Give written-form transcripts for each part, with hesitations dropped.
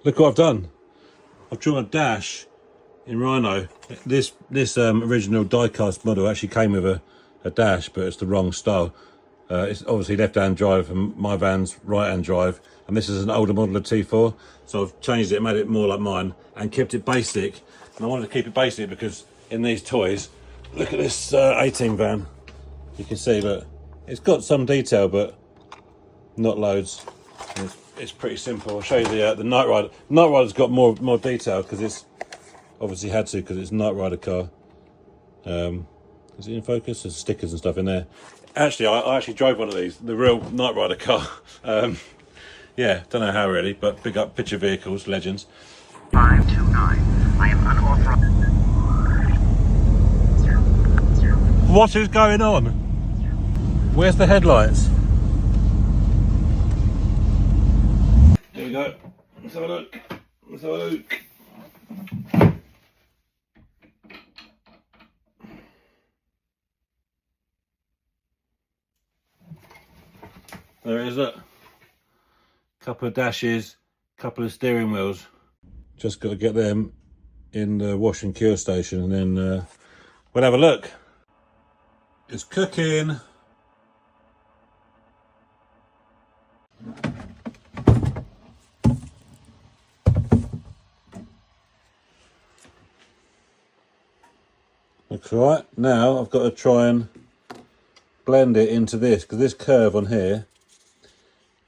Look what I've done. I've drawn a dash in Rhino. This original die-cast model actually came with a dash, but it's the wrong style. It's obviously left-hand drive and my van's right-hand drive, and this is an older model of T4, so I've changed it, made it more like mine, and kept it basic. And I wanted to keep it basic because in these toys, look at this 18 van. You can see that it's got some detail, but not loads. It's pretty simple. I'll show you the Night Rider. Night Rider's got more detail because it's obviously had to, because it's a Night Rider car. Is it in focus? There's stickers and stuff in there. Actually, I actually drove one of these, the real Night Rider car. Yeah, don't know how really, but big up picture vehicles, legends. 529. I am unauthorized. What is going on? Where's the headlights? Here we go. Let's have a look. Let's have a look. There it is, look. Couple of dashes, couple of steering wheels. Just got to get them in the wash and cure station, and then we'll have a look. It's cooking. Looks right. Now I've got to try and blend it into this, because this curve on here,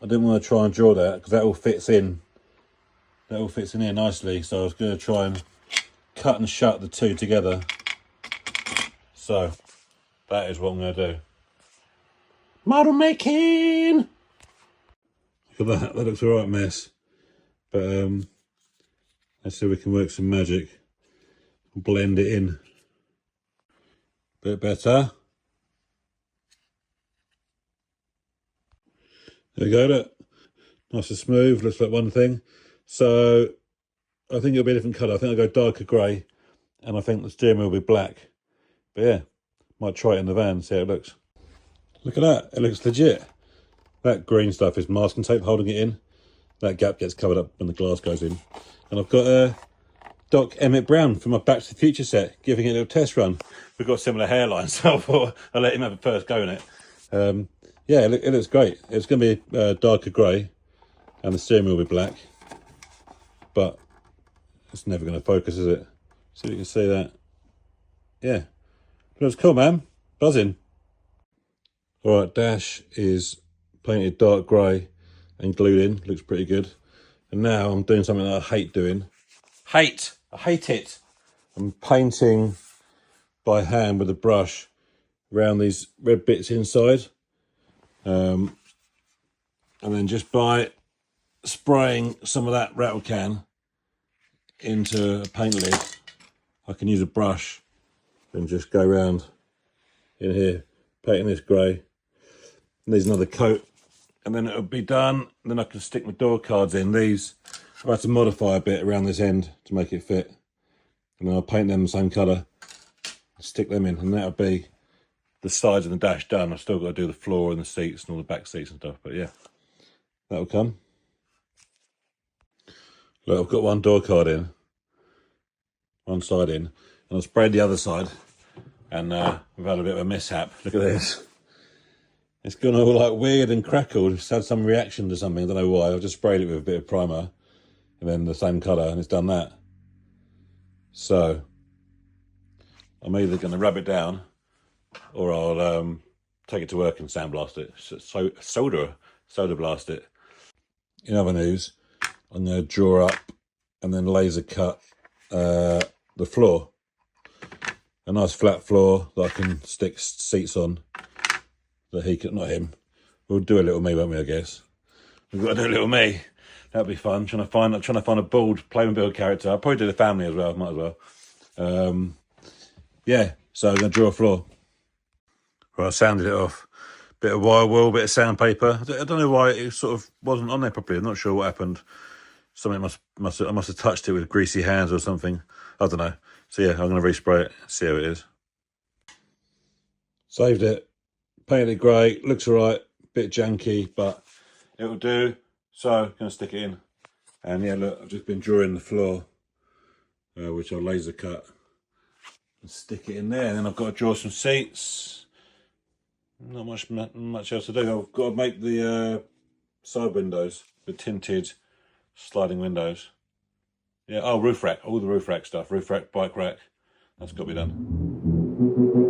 I didn't want to try and draw that because that all fits in. That all fits in here nicely. So I was going to try and cut and shut the two together. So that is what I'm going to do. Model making. Look at that. That looks a right mess. But let's see if we can work some magic. Blend it in. Bit better. There we go, look. Nice and smooth, looks like one thing. So I think it'll be a different colour. I think I'll go darker grey, and I think the steering wheel will be black. But yeah, might try it in the van, see how it looks. Look at that, it looks legit. That green stuff is masking tape holding it in. That gap gets covered up when the glass goes in. And I've got Doc Emmett Brown from my Back to the Future set giving it a little test run. We've got similar hairlines, so I thought I'll let him have a first go in it. Yeah, it looks great. It's going to be darker grey, and the steering wheel will be black. But it's never going to focus, is it? So you can see that. Yeah, looks cool, man. Buzzing. All right, dash is painted dark grey and glued in. Looks pretty good. And now I'm doing something that I hate doing. I hate it. I'm painting by hand with a brush around these red bits inside. And then just by spraying some of that rattle can into a paint lid, I can use a brush and just go around in here, painting this grey. And there's another coat, and then it'll be done. And then I can stick my door cards in. These, I've had to modify a bit around this end to make it fit. And then I'll paint them the same colour, stick them in, and that'll be the sides and the dash done. I've still got to do the floor and the seats and all the back seats and stuff, but yeah, that'll come. Look, I've got one door card in, one side in, and I've sprayed the other side, and we've had a bit of a mishap. Look at this. It's gone all like weird and crackled. It's had some reaction to something, I don't know why. I've just sprayed it with a bit of primer, and then the same colour, and it's done that. So I'm either going to rub it down, or I'll take it to work and sandblast it. So soda blast it. In other news, I'm going to draw up and then laser cut the floor. A nice flat floor that I can stick seats on. That he could, not him. We'll do a little me, won't we? I guess we've got to do a little me. That'd be fun. Trying to find a bald Playmobil character. I'll probably do the family as well. Might as well. Yeah. So I'm going to draw a floor. Well, I sanded it off. Bit of wire wool, bit of sandpaper. I don't know why it sort of wasn't on there properly. I'm not sure what happened. Something I must have touched it with greasy hands or something. I don't know. So yeah, I'm going to respray it, see how it is. Saved it. Painted it grey. Looks alright. Bit janky, but it'll do. So I'm going to stick it in. And yeah, look, I've just been drawing the floor, which I'll laser cut and stick it in there. And then I've got to draw some seats. Not much else to do. I've got to make the side windows, the tinted sliding windows. Yeah, oh, roof rack, all the roof rack stuff. Roof rack, bike rack. That's got to be done.